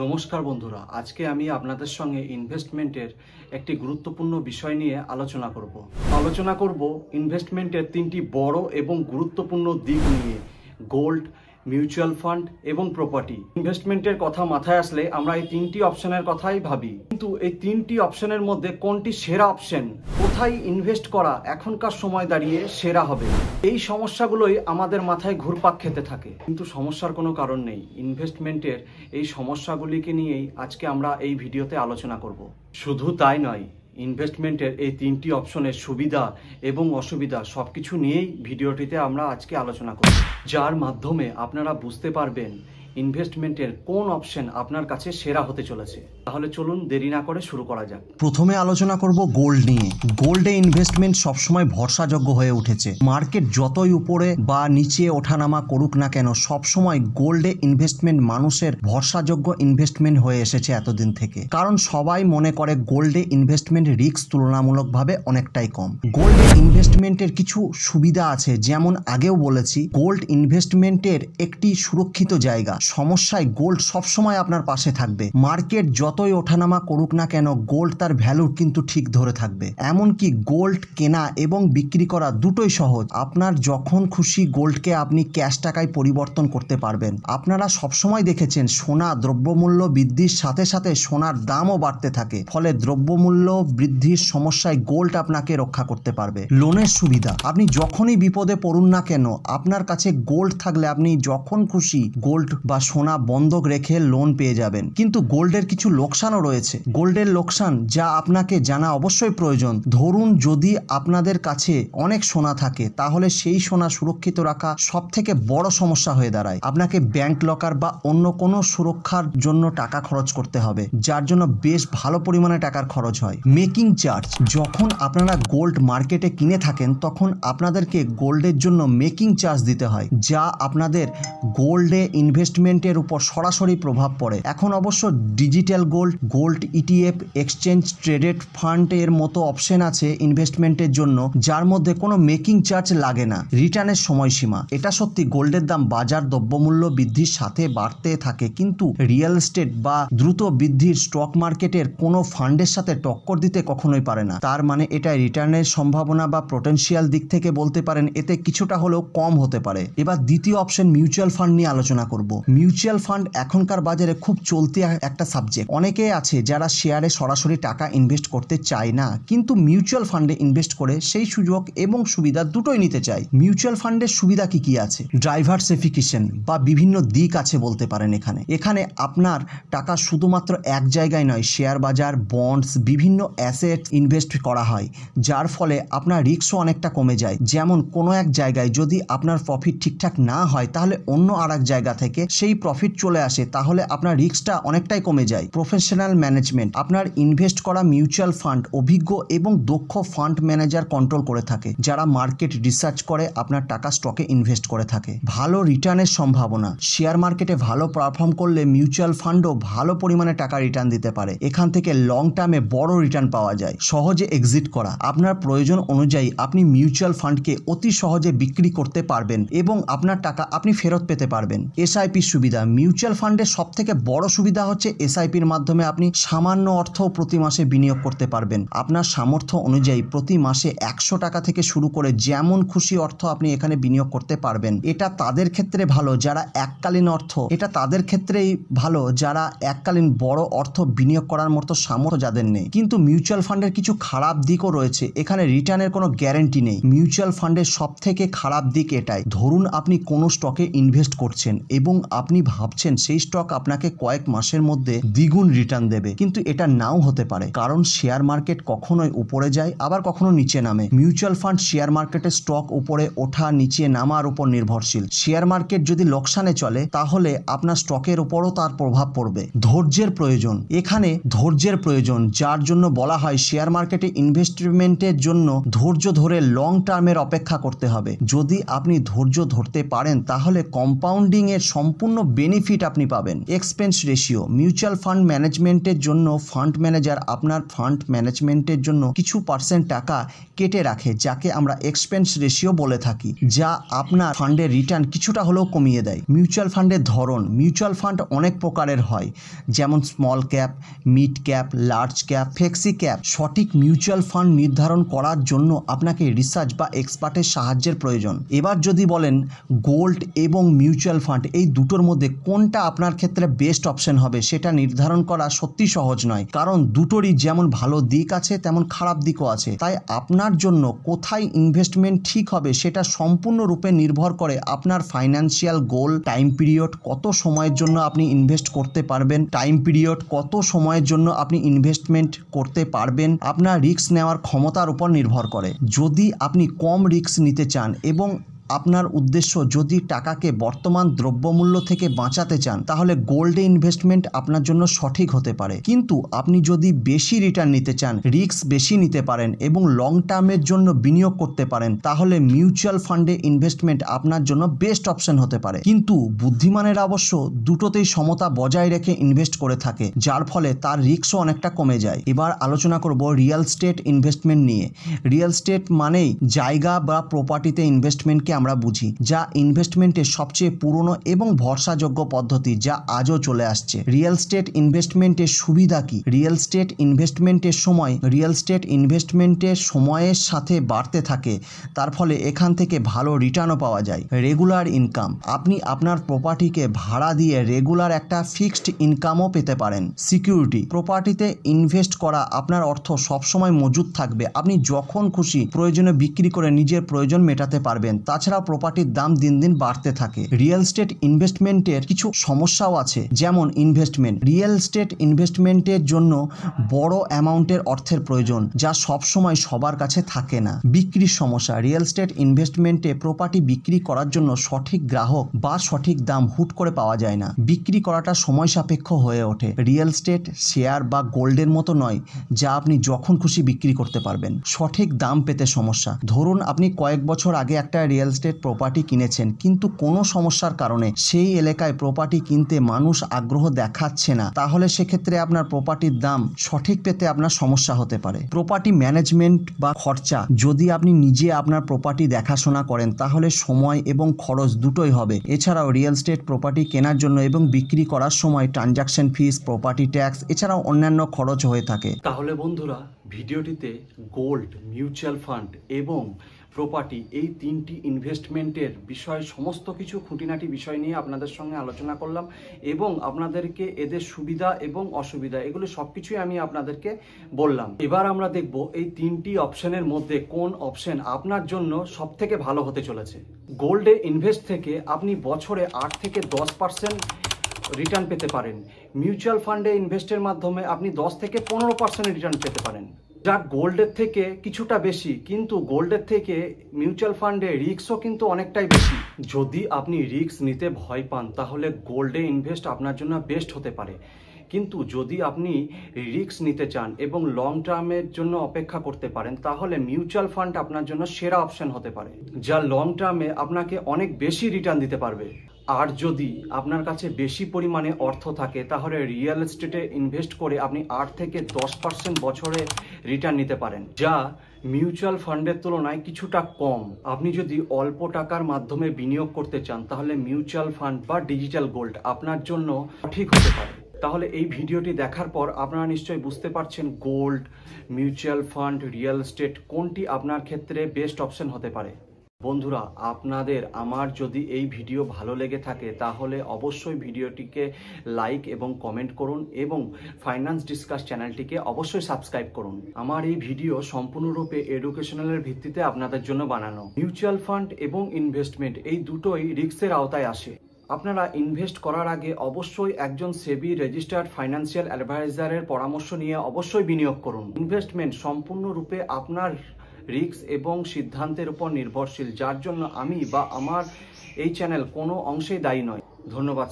নমস্কার বন্ধুরা, আজকে আমি আপনাদের সঙ্গে ইনভেস্টমেন্টের একটি গুরুত্বপূর্ণ বিষয় নিয়ে আলোচনা করব ইনভেস্টমেন্টের তিনটি বড় এবং গুরুত্বপূর্ণ দিক নিয়ে। গোল্ড, মিউচুয়াল ফান্ড এবং প্রপার্টি। ইনভেস্টমেন্টের কথা মাথায় আসলে আমরা এই তিনটি অপশনের কথাই ভাবি, কিন্তু এই তিনটি অপশনের মধ্যে কোনটি সেরা অপশন, কোথায় ইনভেস্ট করা এখনকার সময় দাঁড়িয়ে সেরা হবে, এই সমস্যাগুলোই আমাদের মাথায় ঘুরপাক খেতে থাকে। কিন্তু সমস্যার কোনো কারণ নেই। ইনভেস্টমেন্টের এই সমস্যাগুলিকে নিয়েই আজকে আমরা এই ভিডিওতে আলোচনা করব। শুধু তাই নয়, ইনভেস্টমেন্টের এই তিনটি অপশনের সুবিধা এবং অসুবিধা সবকিছু নিয়েই ভিডিওটিতে আমরা আজকে আলোচনা করব, যার মাধ্যমে আপনারা বুঝতে পারবেন ইনভেস্টমেন্টের কোন অপশন আপনার কাছে সেরা হতে চলেছে। তাহলে চলুন দেরি না করে শুরু করা যাক। প্রথমে আলোচনা করব গোল্ড নিয়ে। গোল্ডে ইনভেস্টমেন্ট সবসময় ভরসাযোগ্য হয়ে উঠেছে। মার্কেট যতই উপরে বা নিচে ওঠানামা করুক না কেন, সবসময় গোল্ডে ইনভেস্টমেন্ট মানুষের ভরসাযোগ্য ইনভেস্টমেন্ট হয়ে এসেছে এতদিন থেকে। কারণ সবাই মনে করে গোল্ডে ইনভেস্টমেন্ট রিস্ক তুলনামূলকভাবে অনেকটাই কম। গোল্ডে ইনভেস্টমেন্টের কিছু সুবিধা আছে, যেমন আগেও বলেছি, গোল্ড ইনভেস্টমেন্টের একটি সুরক্ষিত জায়গা। সমস্যায় গোল্ড সবসময় আপনার পাশে থাকবে। মার্কেট যতই ওঠানামা করুক না কেন, গোল্ড তার ভ্যালু কিন্তু ঠিক ধরে থাকবে। এমনকি গোল্ড কেনা এবং বিক্রি করা দুটোই সহজ। আপনার যখন খুশি গোল্ডকে আপনি ক্যাশ টাকায় পরিবর্তন করতে পারবেন। আপনারা সবসময় দেখেছেন সোনা দ্রব্যমূল্য বৃদ্ধির সাথে সাথে সোনার দামও বাড়তে থাকে, ফলে দ্রব্যমূল্য বৃদ্ধির সমস্যায় গোল্ড আপনাকে রক্ষা করতে পারবে। লোনের সুবিধা, আপনি যখনই বিপদে পড়ুন না কেন, আপনার কাছে গোল্ড থাকলে আপনি যখন খুশি গোল্ড বা সোনা বন্ধক রেখে লোন পেয়ে যাবেন। কিন্তু গোল্ডের কিছু লোকসানও রয়েছে। গোল্ডের লোকসান যা আপনাকে জানা অবশ্যই প্রয়োজন। ধরুন, যদি আপনাদের কাছে অনেক সোনা থাকে, তাহলে সেই সোনা সুরক্ষিত রাখা সব থেকে বড় সমস্যা হয়ে দাঁড়ায়। আপনাকে ব্যাংক লকার বা অন্য কোনো সুরক্ষার জন্য টাকা খরচ করতে হবে, যার জন্য বেশ ভালো পরিমাণে টাকার খরচ হয়। মেকিং চার্জ, যখন আপনারা গোল্ড মার্কেটে কিনে থাকেন, তখন আপনাদেরকে গোল্ডের জন্য মেকিং চার্জ দিতে হয়, যা আপনাদের গোল্ডে ইনভেস্টমেন্টের উপর সরাসরি প্রভাব পড়ে। এখন অবশ্য digital gold ETF, exchange traded fund এর মতো অপশন আছে ইনভেস্টমেন্টের জন্য, যার মধ্যে কোনো মেকিং চার্জ লাগে না। রিটার্নের সময়সীমা, এটা সত্যি গোল্ডের দাম বাজার দ্রব্যমূল্য বৃদ্ধির সাথে বাড়তে থাকে, কিন্তু রিয়েল এস্টেট বা দ্রুত বৃদ্ধির স্টক মার্কেটের কোনো ফান্ডের সাথে টক্কর দিতে কখনোই পারে না। তার মানে এটা রিটার্নের সম্ভাবনা বা পোটেনশিয়াল দিক থেকে বলতে পারেন এতে কিছুটা হলেও কম হতে পারে। এবার দ্বিতীয় অপশন মিউচুয়াল ফান্ড নিয়ে আলোচনা করব। মিউচুয়াল ফান্ড এখনকার বাজারে খুব চলতি একটা সাবজেক্ট। অনেকেই আছে যারা শেয়ারে সরাসরি টাকা ইনভেস্ট করতে চায় না, কিন্তু মিউচুয়াল ফান্ডে ইনভেস্ট করে সেই সুযোগ এবং সুবিধা দুটোই নিতে চায়। মিউচুয়াল ফান্ডের সুবিধা কি কি আছে? ডাইভার্সিফিকেশন বা বিভিন্ন দিক আছে বলতে পারেন। এখানে আপনার টাকা শুধুমাত্র এক জায়গায় নয়, শেয়ার বাজার, বন্ডস, বিভিন্ন অ্যাসেট ইনভেস্ট করা হয়, যার ফলে আপনার রিস্কও অনেকটা কমে যায়। যেমন কোনো এক জায়গায় যদি আপনার প্রফিট ঠিকঠাক না হয়, তাহলে অন্য আর এক জায়গা থেকে সেই প্রফিট চলে আসে, তাহলে আপনার রিস্কটা অনেকটাই কমে যায়। প্রফেশনাল ম্যানেজমেন্ট, আপনার ইনভেস্ট করা মিউচুয়াল ফান্ড অভিজ্ঞ এবং দক্ষ ফান্ড ম্যানেজার কন্ট্রোল করে থাকে, যারা মার্কেট রিসার্চ করে আপনার টাকা স্টকে ইনভেস্ট করে থাকে। ভালো রিটার্নের সম্ভাবনা, শেয়ার মার্কেটে ভালো পারফর্ম করলে মিউচুয়াল ফান্ডও ভালো পরিমাণে টাকা রিটার্ন দিতে পারে। এখান থেকে লং টার্মে বড় রিটার্ন পাওয়া যায়। সহজে এক্সিট করা, আপনার প্রয়োজন অনুযায়ী আপনি মিউচুয়াল ফান্ডকে অতি সহজে বিক্রি করতে পারবেন এবং আপনার টাকা আপনি ফেরত পেতে পারবেন। এসআইপির সুবিধা, মিউচুয়াল ফান্ডের সব থেকে বড় সুবিধা হচ্ছে এসআইপির মাধ্যমে আপনি সামান্য অর্থ প্রতি মাসে বিনিয়োগ করতে পারবেন। আপনার সামর্থ্য অনুযায়ী প্রতি মাসে 100 টাকা থেকে শুরু করে যেমন খুশি অর্থ আপনি এখানে বিনিয়োগ করতে পারবেন। এটা তাদের ক্ষেত্রে ভালো যারা এককালীন বড় অর্থ বিনিয়োগ করার মতো সামর্থ্য যাদের নেই। কিন্তু মিউচুয়াল ফান্ডের কিছু খারাপ দিকও রয়েছে। এখানে রিটার্নের কোনো গ্যারেন্টি নেই। মিউচুয়াল ফান্ডের সব থেকে খারাপ দিক এটাই, ধরুন আপনি কোনো স্টকে ইনভেস্ট করছেন এবং আপনি ভাবছেন সেই স্টক আপনাকে কয়েক মাসের মধ্যে দ্বিগুণ রিটার্ন দেবে, কিন্তু এটা নাও হতে পারে, কারণ শেয়ার মার্কেট কখনোই উপরে যায় আবার কখনো নিচে নামে। মিউচুয়াল ফান্ড শেয়ার মার্কেটের স্টক উপরে ওঠা নিচে নামার উপর নির্ভরশীল। শেয়ার মার্কেট যদি লোকসানে চলে, তাহলে আপনার স্টকের উপরও তার প্রভাব পড়বে। ধৈর্যের প্রয়োজন, এখানে ধৈর্যের প্রয়োজন, যার জন্য বলা হয় শেয়ার মার্কেটে ইনভেস্টমেন্টের জন্য ধৈর্য ধরে লং টার্মের অপেক্ষা করতে হবে। যদি আপনি ধৈর্য ধরতে পারেন, তাহলে কম্পাউন্ডিং এর সম্পূর্ণ সম্পূর্ণ বেনিফিট আপনি পাবেন। এক্সপেন্স রেশিও, মিউচুয়াল ফান্ড ম্যানেজমেন্টের জন্য ফান্ড ম্যানেজার আপনার ফান্ড ম্যানেজমেন্টের জন্য কিছু পার্সেন্ট টাকা কেটে রাখে, যাকে আমরা এক্সপেন্স রেশিও বলে থাকি, যা আপনার ফান্ডের রিটার্ন কিছুটা হলেও কমিয়ে দেয়। মিউচুয়াল ফান্ডের ধরন, মিউচুয়াল ফান্ড অনেক প্রকারের হয়, যেমন small cap, mid cap, large cap, flexi cap. সঠিক মিউচুয়াল ফান্ড নির্ধারণ করার জন্য আপনাকে রিসার্চ বা এক্সপার্টের সাহায্যের প্রয়োজন। এবার যদি বলেন গোল্ড এবং মিউচুয়াল ফান্ড এই দুটোর মধ্যে কোনটা আপনার ক্ষেত্রে বেস্ট অপশন হবে, সেটা নির্ধারণ করা সত্যি সহজ নয়, কারণ দুটোরই যেমন ভালো দিক আছে তেমন খারাপ দিকও আছে। তাই আপনার জন্য কোথায় ইনভেস্টমেন্ট ঠিক হবে সেটা সম্পূর্ণরূপে নির্ভর করে আপনার ফাইন্যান্সিয়াল গোল, টাইম পিরিয়ড, কত সময়ের জন্য আপনি ইনভেস্ট করতে পারবেন, টাইম পিরিয়ড কত সময়ের জন্য আপনি ইনভেস্টমেন্ট করতে পারবেন, আপনার রিস্ক নেওয়ার ক্ষমতার উপর নির্ভর করে। যদি আপনি কম রিস্ক নিতে চান এবং আপনার উদ্দেশ্য যদি টাকাকে বর্তমান দ্রব্যমূল্য থেকে বাঁচাতে চান, তাহলে গোল্ডে ইনভেস্টমেন্ট আপনার জন্য সঠিক হতে পারে। কিন্তু আপনি যদি বেশি রিটার্ন নিতে চান, রিস্ক বেশি নিতে পারেন এবং লং টার্মের জন্য বিনিয়োগ করতে পারেন, তাহলে মিউচুয়াল ফান্ডে ইনভেস্টমেন্ট আপনার জন্য বেস্ট অপশন হতে পারে। কিন্তু বুদ্ধিমানের অবশ্য দুটোতেই সমতা বজায় রেখে ইনভেস্ট করে থাকে, যার ফলে তার রিস্কও অনেকটা কমে যায়। এবার আলোচনা করব রিয়েল স্টেট ইনভেস্টমেন্ট নিয়ে। রিয়েল স্টেট মানেই জায়গা বা প্রপার্টিতে ইনভেস্টমেন্টকে আমরা বুঝি, যা ইনভেস্টমেন্টের সবচেয়ে পুরনো এবং ভরসাযোগ্য পদ্ধতি, যা আজও চলে আসছে। রিয়েল স্টেট ইনভেস্টমেন্টের সুবিধা কি? রিয়েল স্টেট ইনভেস্টমেন্টের সময়ের সাথে বাড়তে থাকে, তার ফলে এখান থেকে ভালো রিটার্নও পাওয়া যায়। রেগুলার ইনকাম, আপনি আপনার প্রপার্টিকে ভাড়া দিয়ে রেগুলার একটা ফিক্সড ইনকামও পেতে পারেন। সিকিউরিটি, প্রপার্টিতে ইনভেস্ট করা আপনার অর্থ সবসময় মজুদ থাকবে, আপনি যখন খুশি প্রয়োজনে বিক্রি করে নিজের প্রয়োজন মেটাতে পারবেন। তাছাড়া প্রপার্টির দাম দিন দিন বাড়তে থাকে। রিয়েল স্টেট ইনভেস্টমেন্টের কিছু সমস্যাও আছে, যেমন রিয়েল স্টেট ইনভেস্টমেন্টের জন্য বড় অ্যামাউন্টের অর্থের প্রয়োজন, যা সবসময় সবার কাছে থাকে না। বিক্রির সমস্যা, রিয়েল স্টেট ইনভেস্টমেন্টে প্রপার্টি বিক্রি করার জন্য সঠিক গ্রাহক বা সঠিক দাম হুট করে পাওয়া যায় না, বিক্রি করাটা সময় সাপেক্ষ হয়ে ওঠে। রিয়েল স্টেট শেয়ার বা গোল্ডের মতো নয়, যা আপনি যখন খুশি বিক্রি করতে পারবেন। সঠিক দাম পেতে সমস্যা, ধরুন আপনি কয়েক বছর আগে একটা রিয়েল স্টেট প্রপার্টি কিনেছেন, কিন্তু কোনো সমস্যার কারণে সেই এলাকায় প্রপার্টি কিনতে মানুষ আগ্রহ দেখাচ্ছে না, তাহলে সেক্ষেত্রে আপনার প্রপার্টির দাম সঠিক পেতে আপনার সমস্যা হতে পারে। প্রপার্টি ম্যানেজমেন্ট বা খরচা, যদি আপনি নিজে আপনার প্রপার্টি দেখাশোনা করেন, তাহলে সময় এবং খরচ দুটোই হবে। এছাড়াও রিয়েল স্টেট প্রপার্টি কেনার জন্য এবং বিক্রি করার সময় ট্রানজাকশন ফিস, প্রপার্টি ট্যাক্স এছাড়াও অন্যান্য খরচ হয়ে থাকে। তাহলে বন্ধুরা, ভিডিওটিতে গোল্ড, মিউচুয়াল ফান্ড এবং প্রপার্টি এই তিনটি ইনভেস্টমেন্টের বিষয় সমস্ত কিছু খুঁটিনাটি বিষয় নিয়ে আপনাদের সঙ্গে আলোচনা করলাম এবং আপনাদেরকে এদের সুবিধা এবং অসুবিধা এগুলো সব কিছুই আমি আপনাদেরকে বললাম। এবার আমরা দেখব এই তিনটি অপশনের মধ্যে কোন অপশন আপনার জন্য সব থেকে ভালো হতে চলেছে। গোল্ডে ইনভেস্ট থেকে আপনি বছরে 8 থেকে 10% রিটার্ন পেতে পারেন। মিউচুয়াল ফান্ডে ইনভেস্টের মাধ্যমে আপনি 10 থেকে 15% রিটার্ন পেতে পারেন, যা গোল্ডের থেকে কিছুটা বেশি, কিন্তু গোল্ডের থেকে মিউচুয়াল ফান্ডে রিস্কও কিন্তু অনেকটাই বেশি। যদি আপনি রিস্ক নিতে ভয় পান, তাহলে গোল্ডে ইনভেস্ট আপনার জন্য বেস্ট হতে পারে। কিন্তু যদি আপনি রিস্ক নিতে চান এবং লং টার্মের জন্য অপেক্ষা করতে পারেন, তাহলে মিউচুয়াল ফান্ড আপনার জন্য সেরা অপশন হতে পারে, যা লং টার্মে আপনাকে অনেক বেশি রিটার্ন দিতে পারবে। আর যদি আপনার কাছে বেশি পরিমাণে অর্থ থাকে, তাহলে রিয়েল এস্টেটে ইনভেস্ট করে আপনি 8 থেকে 10% বছরে রিটার্ন নিতে পারেন, যা মিউচুয়াল ফান্ডের তুলনায় কিছুটা কম। আপনি যদি অল্প টাকার মাধ্যমে বিনিয়োগ করতে চান, তাহলে মিউচুয়াল ফান্ড বা ডিজিটাল গোল্ড আপনার জন্য ঠিক হতে পারে। তাহলে এই ভিডিওটি দেখার পর আপনারা নিশ্চয়ই বুঝতে পারছেন gold, mutual fund, real estate কোনটি আপনার ক্ষেত্রে বেস্ট অপশন হতে পারে। বন্ধুরা, আপনাদের আমার যদি এই ভিডিও ভালো লেগে থাকে, তাহলে অবশ্যই ভিডিওটিকে লাইক এবং কমেন্ট করুন এবং ফাইন্যান্স ডিসকাস চ্যানেলটিকে অবশ্যই সাবস্ক্রাইব করুন। আমার এই ভিডিও সম্পূর্ণরূপে এডুকেশনালের ভিত্তিতে আপনাদের জন্য বানানো। মিউচুয়াল ফান্ড এবং ইনভেস্টমেন্ট এই দুটোই রিস্কের আওতায় আসে। আপনারা ইনভেস্ট করার আগে অবশ্যই একজন সেবি রেজিস্টার্ড ফাইন্যান্সিয়াল অ্যাডভাইজারের পরামর্শ নিয়ে অবশ্যই বিনিয়োগ করুন। ইনভেস্টমেন্ট সম্পূর্ণরূপে আপনার রিস্ক এবং সিদ্ধান্তের উপর নির্ভরশীল, যার জন্য আমি বা আমার এই চ্যানেল কোনো অংশেই দায়ী নয়। ধন্যবাদ।